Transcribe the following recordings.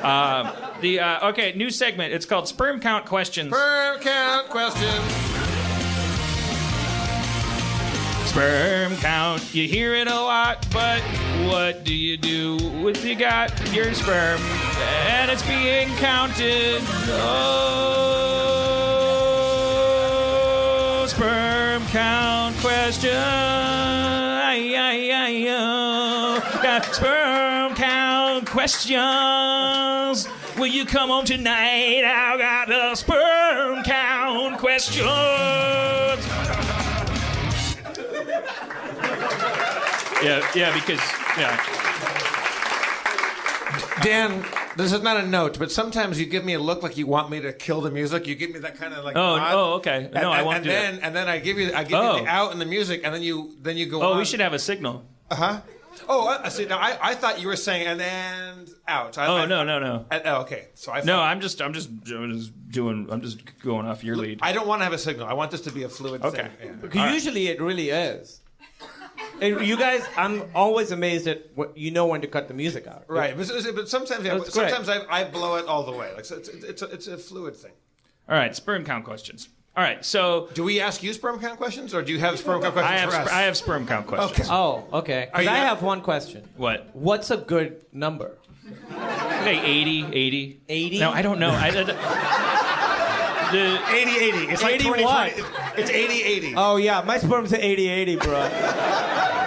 Okay, new segment. It's called Sperm Count Questions. Sperm count questions. Sperm count. You hear it a lot, but what do you do with you got your sperm and it's being counted? Oh, sperm count question. Got sperm count questions. Will you come home tonight? I got a sperm count questions. Yeah, because Dan, this is not a note, but sometimes you give me a look like you want me to kill the music. You give me that kind of like. Oh, okay. No, I won't do that. And then I give you the out in the music, and then you go. Oh, on. we should have a signal. Oh, see, now I thought you were saying and then out. No. Okay, so I'm just going off your lead. I don't want to have a signal. I want this to be a fluid thing. Yeah. Usually it really is. And you guys, I'm always amazed at what you know when to cut the music out. Right, but sometimes I blow it all the way. Like so it's a fluid thing. All right, sperm count questions. All right, so do we ask you sperm count questions, or do you have sperm count questions for us? I have sperm count questions. Okay. Oh, okay. I have one question. What? What's a good number? Okay, 80. 80? No, I don't know. 80-80. It's like 20-20. It's 80-80. Oh, yeah. My sperm's at 80-80, bro.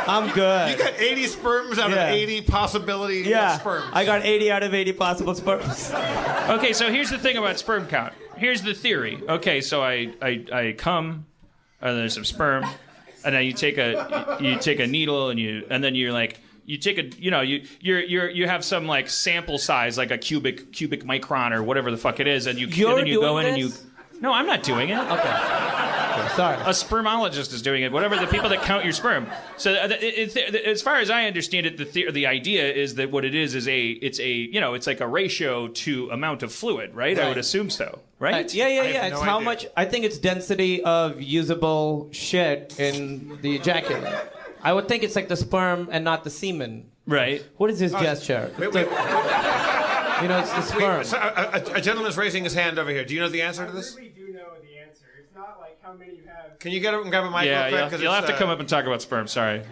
I'm good. You got 80 sperms out of 80 possibility sperms. I got 80 out of 80 possible sperms. Okay, so here's the thing about sperm count. Here's the theory. Okay, so I come, and there's some sperm, and then you take a needle and then you're like. You take you have some like sample size, like a cubic micron or whatever the fuck it is, and you go in and you. No, I'm not doing it. Okay, sorry. A spermologist is doing it. Whatever the people that count your sperm. So as far as I understand it, the idea is that what it is it's like a ratio to amount of fluid, right? I would assume so, right? Yeah. It's how much. I think it's density of usable shit in the ejaculate. I would think it's like the sperm and not the semen. Right. What is this gesture? Wait. It's the sperm. A gentleman's raising his hand over here. Do you know the answer to this? I really do know the answer. It's not like how many you have. Can you get up and grab a mic real quick? Yeah, you'll have to come up and talk about sperm. Sorry.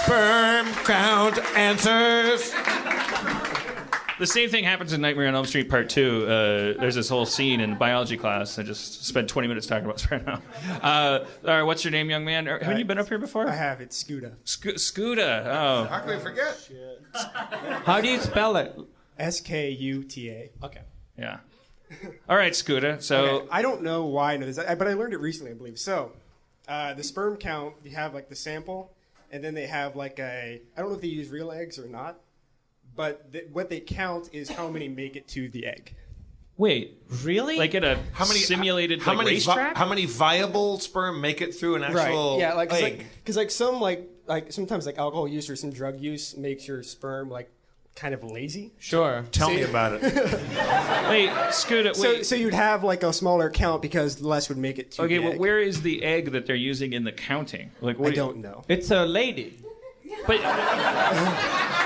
Sperm count answers. The same thing happens in Nightmare on Elm Street Part 2. There's this whole scene in biology class. I just spent 20 minutes talking about sperm now. All right, what's your name, young man? Haven't you been up here before? I have. It's Scooter. Scooter. Oh. How can we forget? Shit. How do you spell it? Skuta. Okay. Yeah. All right, Scooter. So okay. I don't know why I know this, but I learned it recently, I believe. So, the sperm count, you have like the sample, and then they have like I don't know if they use real eggs or not. But what they count is how many make it to the egg. Wait, really? Like at a simulated racetrack? How many viable sperm make it through an actual egg? Because some sometimes like alcohol use or some drug use makes your sperm like kind of lazy. Sure. Tell me about it. Wait, Scooter. Wait. So you'd have like a smaller count because less would make it to the egg. Well, where is the egg that they're using in the counting? Like, I don't know. It's a lady. But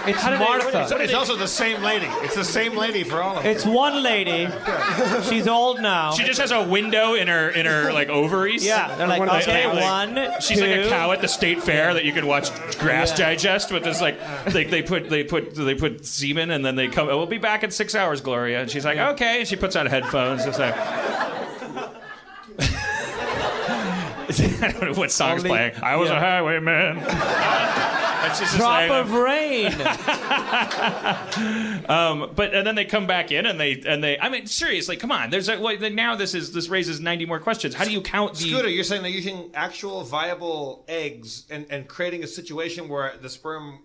it's Martha. It's also the same lady. It's the same lady for all of them. It's one lady. She's old now. She just has a window in her like ovaries. Yeah, they're like, okay, one. She's two. like a cow at the state fair that you can watch Grass Digest with this like they put semen and then they come. We'll be back in 6 hours, Gloria. And she's like, okay. And she puts on headphones. It's like. I don't know what song's playing. I was a highwayman. Drop of rain. But then they come back in and they. I mean, seriously, come on. There's now this raises 90 more questions. How do you count the? Scooter, you're saying they're using actual viable eggs and creating a situation where the sperm,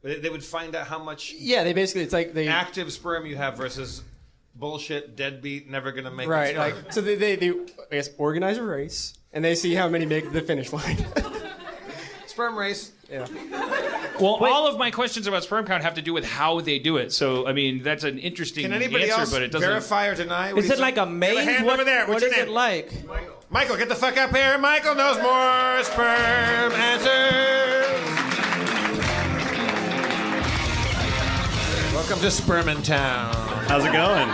they would find out how much. Yeah, they basically it's like they active sperm you have versus bullshit deadbeat never gonna make it. Right, like so they I guess organize a race and they see how many make the finish line. Sperm race. Yeah. Well, all of my questions about sperm count have to do with how they do it. So, I mean, that's an interesting Can anybody answer, else but it doesn't verify or deny? Is it like a maze? Have a hand over there. What is it like? Michael, get the fuck up here. Michael knows more sperm answers. Welcome to Spermontown. How's it going?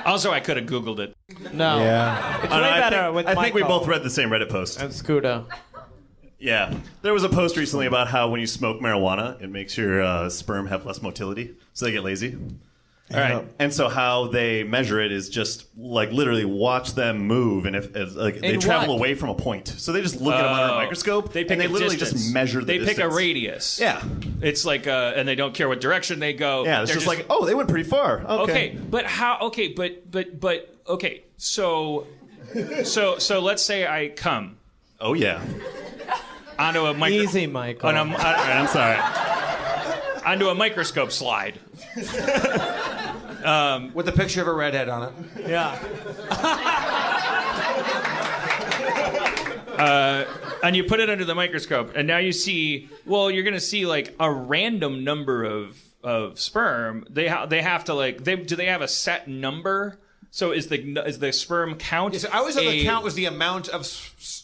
Also, I could have Googled it. No. Yeah. It's way better with I think we Michael both read the same Reddit post. and Scooter. Yeah. There was a post recently about how when you smoke marijuana, it makes your sperm have less motility, so they get lazy. All right. And so how they measure it is just like literally watch them move, and if like they travel away from a point, so they just look at them under a microscope, They pick and they a literally distance. just measure the They distance. pick a radius. Yeah. It's like, and they don't care what direction they go. Yeah. It's They're just like, oh, they went pretty far. Okay, but how? Okay, but okay. So let's say I come Oh yeah. onto a Easy, Michael. All right, I'm sorry. onto a microscope slide. With a picture of a redhead on it. Yeah. And you put it under the microscope, and now you see. Well, you're gonna see like a random number of sperm. They have to like. Do they have a set number? So is the sperm count? Yes, I always thought the count was the amount of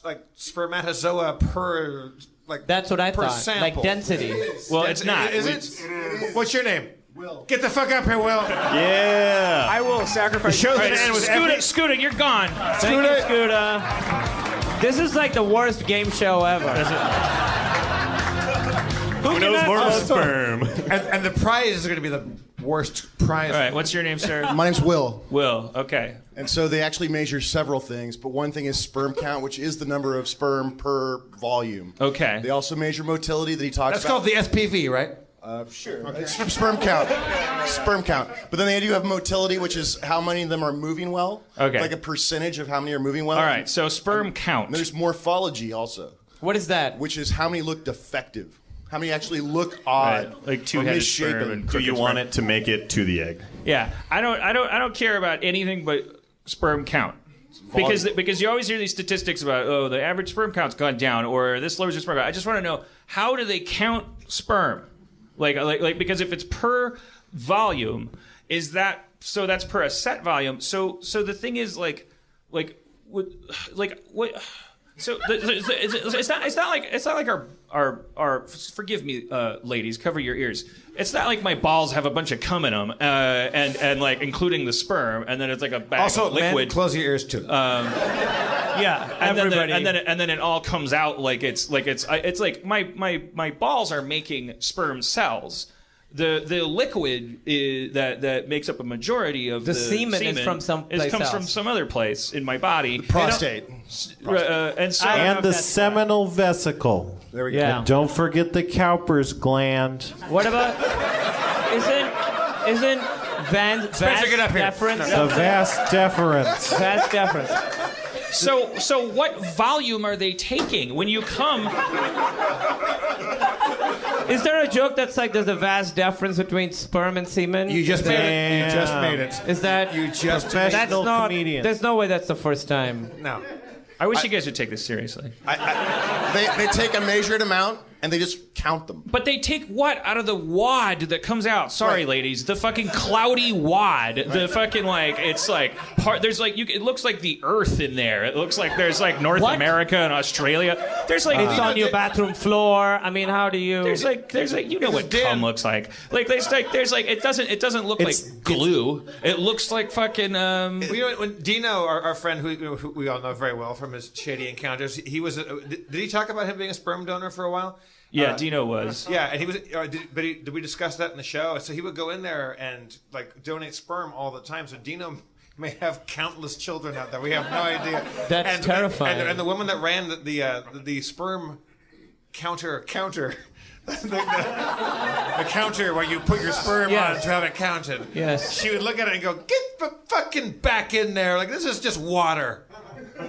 like spermatozoa per like. That's what I per thought. sample. Like density. Well, it's not. Is it? What's your name? Will. Get the fuck up here, Will. Yeah. I will sacrifice. The show's All gonna right, end with Scooter, you're gone. Thank you, Scooter. This is like the worst game show ever. Who knows more about sperm? and the prize is going to be the worst prize. All right, what's your name, sir? My name's Will. Will. Okay. And so they actually measure several things, but one thing is sperm count, which is the number of sperm per volume. Okay. They also measure motility that he talks That's about. called the SPV, right? Sure. It's sperm count. Sperm count. But then they do have motility, which is how many of them are moving well. Okay. Like a percentage of how many are moving well. All right. So sperm count. And there's morphology also, What is that? which is how many look defective. How many actually look odd. Right, like or two-headed misshapen. sperm and Do you crooked want sperm. it to make it to the egg? Yeah, I don't care about anything but sperm count. Because you always hear these statistics about the average sperm count's gone down or this lowers your sperm count. I just want to know, how do they count sperm? Like because if it's per volume, is that so? That's per a set volume. So the thing is like what. So it's not like our forgive me, ladies, cover your ears. It's not like my balls have a bunch of cum in them, and like including the sperm, and then it's like a bag Also, of liquid. men, close your ears too. Yeah, and everybody. then it all comes out like it's like my balls are making sperm cells. The liquid that makes up a majority of the semen is from someplace comes else. from some other place in my body. Prostate. And so And the seminal vesicle. There we go. Yeah. And don't forget the Cowper's gland. What about isn't vas get up here. deferens? The vas deferens. Vas deferens. So what volume are they taking when you come? Is there a joke that's like there's a vast difference between sperm and semen? You just made it. You just made it. Is that You just that's Professional not? comedian. There's no way that's the first time. no. I wish you guys would take this seriously. They take a measured amount and they just count them. But they take what out of the wad that comes out? Sorry, Right. ladies, the fucking cloudy wad. The fucking like it's like part. There's like it looks like the Earth in there. It looks like there's like North What? America and Australia. There's like It's on your bathroom floor. I mean, how do you? There's like you know what cum looks like. Like there's like it doesn't look like glue. It looks like fucking You know, when Dino, our friend who we all know very well from his shady encounters, he was. Did he talk about him being a sperm donor for a while? yeah, Dino was. Yeah, and he was. Did we discuss that in the show? So he would go in there and like donate sperm all the time. So Dino may have countless children out there. We have no idea. That's terrifying. And the woman that ran the sperm counter. The counter where you put your sperm Yes. on to have it counted. Yes. She would look at it and go, "Get the fucking back in there! Like this is just water."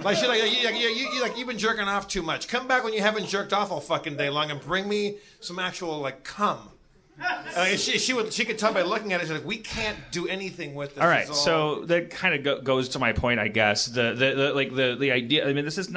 Like she's like you've been jerking off too much. Come back when you haven't jerked off all fucking day long and bring me some actual like cum. She could tell by looking at it. She's like, we can't do anything with this. All right, It's so that kind of goes to my point, I guess. The idea. I mean, this is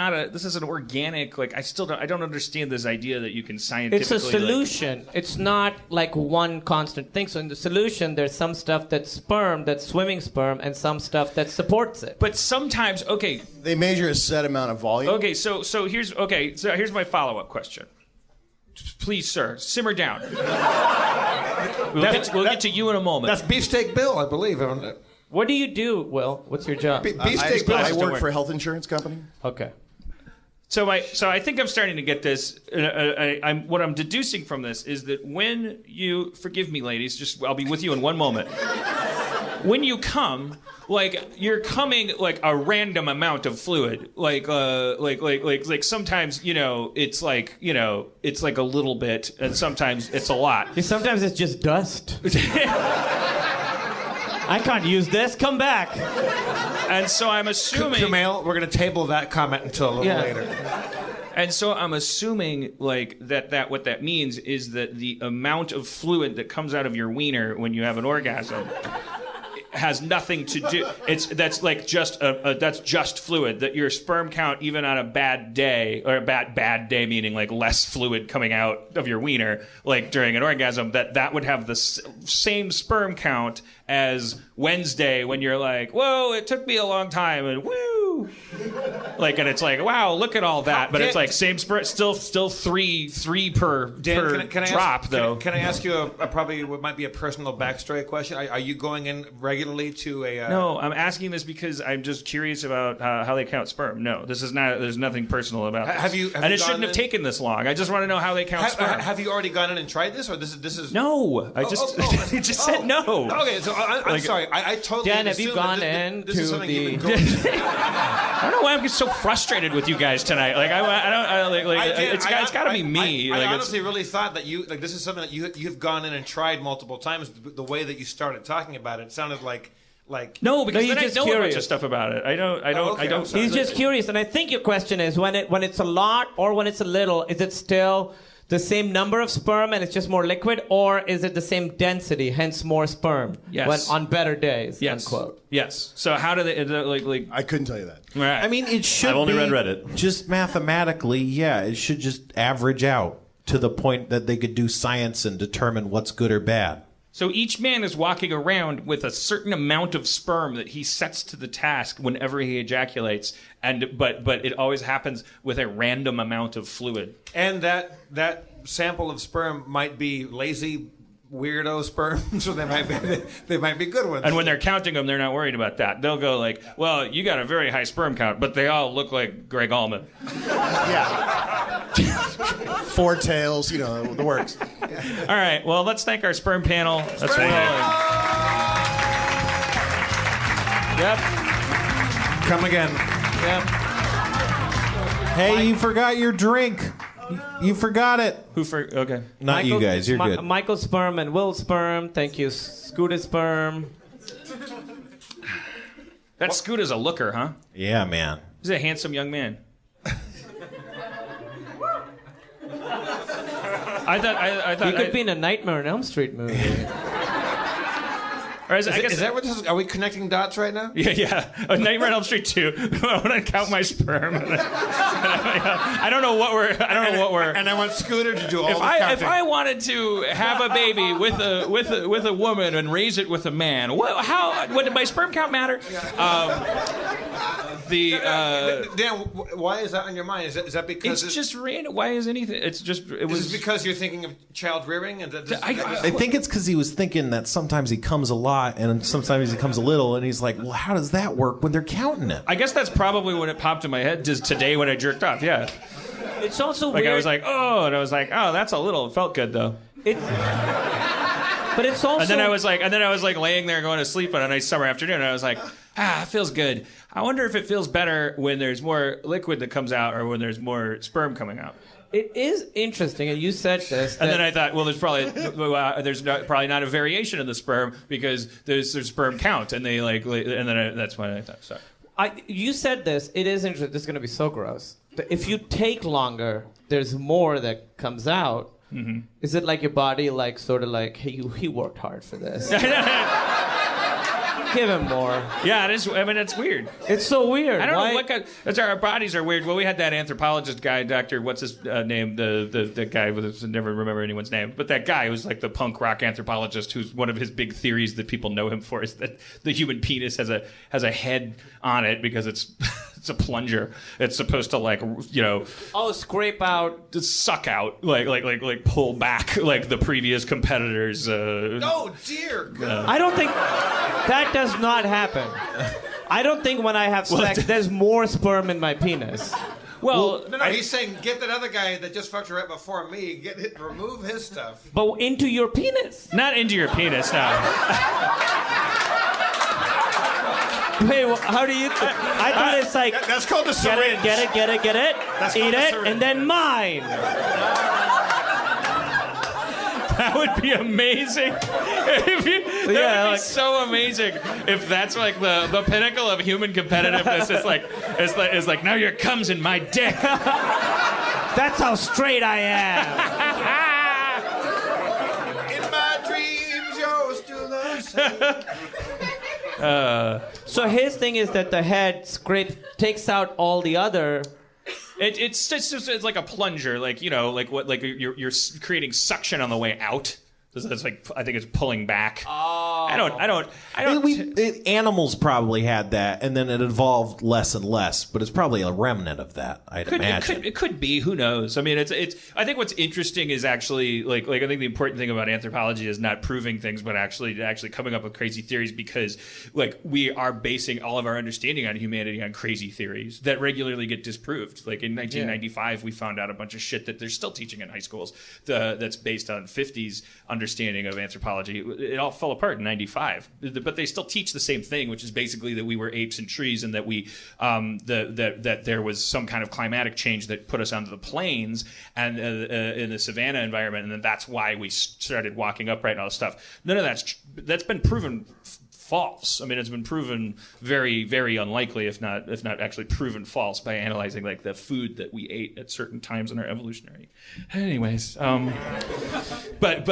an organic. Like, I don't understand this idea that you can scientifically. It's a solution. It's not like one constant thing. So in the solution, there's some stuff that's sperm, that's swimming sperm, and some stuff that supports it. But sometimes, okay, They measure a set amount of volume. so here's my follow-up question. Please, sir, simmer down. We'll get to you in a moment. That's Beefsteak Bill, I believe. What do you do, Will? What's your job? Beefsteak Bill. I work for a health insurance company. Okay. So I think I'm starting to get this. What I'm deducing from this is that when you, forgive me, ladies, I'll be with you in one moment. When you come, like you're coming like a random amount of fluid, like sometimes it's like it's like a little bit, and sometimes it's a lot. Sometimes it's just dust. I can't use this. Come back. And so I'm assuming. Kumail, we're going to table that comment until a little later. And so I'm assuming like that what that means is that the amount of fluid that comes out of your wiener when you have an orgasm has nothing to do. That's just fluid. That your sperm count, even on a bad day, or a bad day meaning like less fluid coming out of your wiener, like during an orgasm, that would have the same sperm count as Wednesday when you're like, whoa, it took me a long time, and woo, like, and it's like, wow, look at all that, but it's like same sperm, still three per Dan, can I drop ask, though. Can I ask you a probably what might be a personal backstory question? Are you going in regularly to a? No, I'm asking this because I'm just curious about how they count sperm. No, this is not. There's nothing personal about this. Have you and it shouldn't have taken this long. I just want to know how they count sperm. Have you already gone in and tried this, or this is? No, I just said no. Okay, so I'm sorry. I totally. Dan, have you gone this is something you've been in going I don't know why I'm so frustrated with you guys tonight. Like it's got to be me. I honestly really thought that this is something that you've gone in and tried multiple times. The way that you started talking about it sounded like. No, because then I just know a bunch curious. of stuff about it. I don't. He's just curious, and I think your question is when it's a lot or when it's a little, is it still the same number of sperm and it's just more liquid, or is it the same density, hence more sperm? Yes. When on better days. Yes. Unquote. Yes. So how do they like? I couldn't tell you that. Right. I mean, it should. I've only be read Reddit. Just mathematically, yeah, it should just average out to the point that they could do science and determine what's good or bad. So each man is walking around with a certain amount of sperm that he sets to the task whenever he ejaculates, but it always happens with a random amount of fluid. And that sample of sperm might be lazy weirdo sperm, so they might be good ones. And when they're counting them, they're not worried about that. They'll go like, well, you got a very high sperm count, but they all look like Greg Allman. Yeah. Four tails, the works. All right, well, let's thank our sperm panel. That's rolling. Yep. Come again. Yep. Hey, you forgot your drink. You forgot it. Okay. Not you guys. You're good. Michael Sperm and Will Sperm. Thank you, Scooter Sperm. That Scooter's a looker, huh? Yeah, man. He's a handsome young man. I thought He could be in a Nightmare on Elm Street movie. Or I guess is that what this is? Are we connecting dots right now? Yeah. A Nightmare on Elm Street 2. I want to count my sperm. I don't know what we're. And I want Scooter to do all the counting. If I wanted to have a baby with a woman and raise it with a man, what did my sperm count matter? Dan, why is that on your mind? Is that because it's just random? Why is anything? It's just it was is it because you're thinking of child rearing and I think it's because he was thinking that sometimes he comes a lot and sometimes he comes a little, and he's like, well, how does that work when they're counting it? I guess that's probably when it popped in my head. Just today when I jerked off. Yeah. It's also like weird. I was like, oh, and I was like, oh, that's a little. It felt good though. But it's also. And then I was like laying there going to sleep on a nice summer afternoon, and I was like, it feels good. I wonder if it feels better when there's more liquid that comes out or when there's more sperm coming out. It is interesting, and you said this. And then I thought, well, there's probably not a variation in the sperm because there's sperm count, and they that's why I thought. Sorry. You said this. It is interesting. This is going to be so gross. If you take longer, there's more that comes out. Mm-hmm. Is it like your body, like sort of like, hey, he worked hard for this? Give him more. Yeah, it is. I mean, it's weird. It's so weird. I don't Why? know what. That's our bodies are weird. Well, we had that anthropologist guy, Doctor. What's his name? The guy with never remember anyone's name. But that guy who's like the punk rock anthropologist, who's one of his big theories that people know him for is that the human penis has a head on it because it's it's a plunger. It's supposed to Scrape out. to suck out like pull back like the previous competitors. Oh dear God. I don't think that does not happen. I don't think when I have sex, there's more sperm in my penis. Well, No, he's saying get that other guy that just fucked you right before me. Remove his stuff. But into your penis. not into your penis now. Wait, how do you? I thought it's like That's called the syringe. get it, That's eat called the it, syringe. and then mine. That would be amazing. That would be so amazing if that's like the pinnacle of human competitiveness. It's like now your cum's in my dick. That's how straight I am. In my dreams, you're still the same. So his thing is that the head takes out all the other. It's like a plunger, like you're creating suction on the way out. So it's like I think it's pulling back. Oh. I don't. Animals probably had that, and then it evolved less and less. But it's probably a remnant of that, I'd imagine. It could be. Who knows? I mean, it's. I think what's interesting is actually like I think the important thing about anthropology is not proving things, but actually coming up with crazy theories because like we are basing all of our understanding on humanity on crazy theories that regularly get disproved. Like in 1995, we found out a bunch of shit that they're still teaching in high schools that's based on 50s understanding of anthropology. It all fell apart in 95, but they still teach the same thing, which is basically that we were apes and trees, and that we that there was some kind of climatic change that put us onto the plains and in the savanna environment, and then that's why we started walking upright and all this stuff. None of that's been proven false. I mean, it's been proven very, very unlikely, if not actually proven false by analyzing like the food that we ate at certain times in our evolutionary. Anyways, but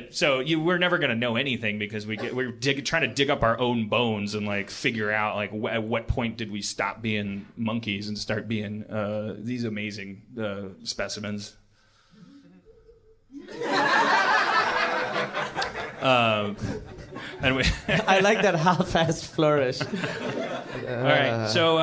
so we're never gonna know anything because we're trying to dig up our own bones and like figure out like at what point did we stop being monkeys and start being these amazing specimens. I like that half-assed flourish. All right, so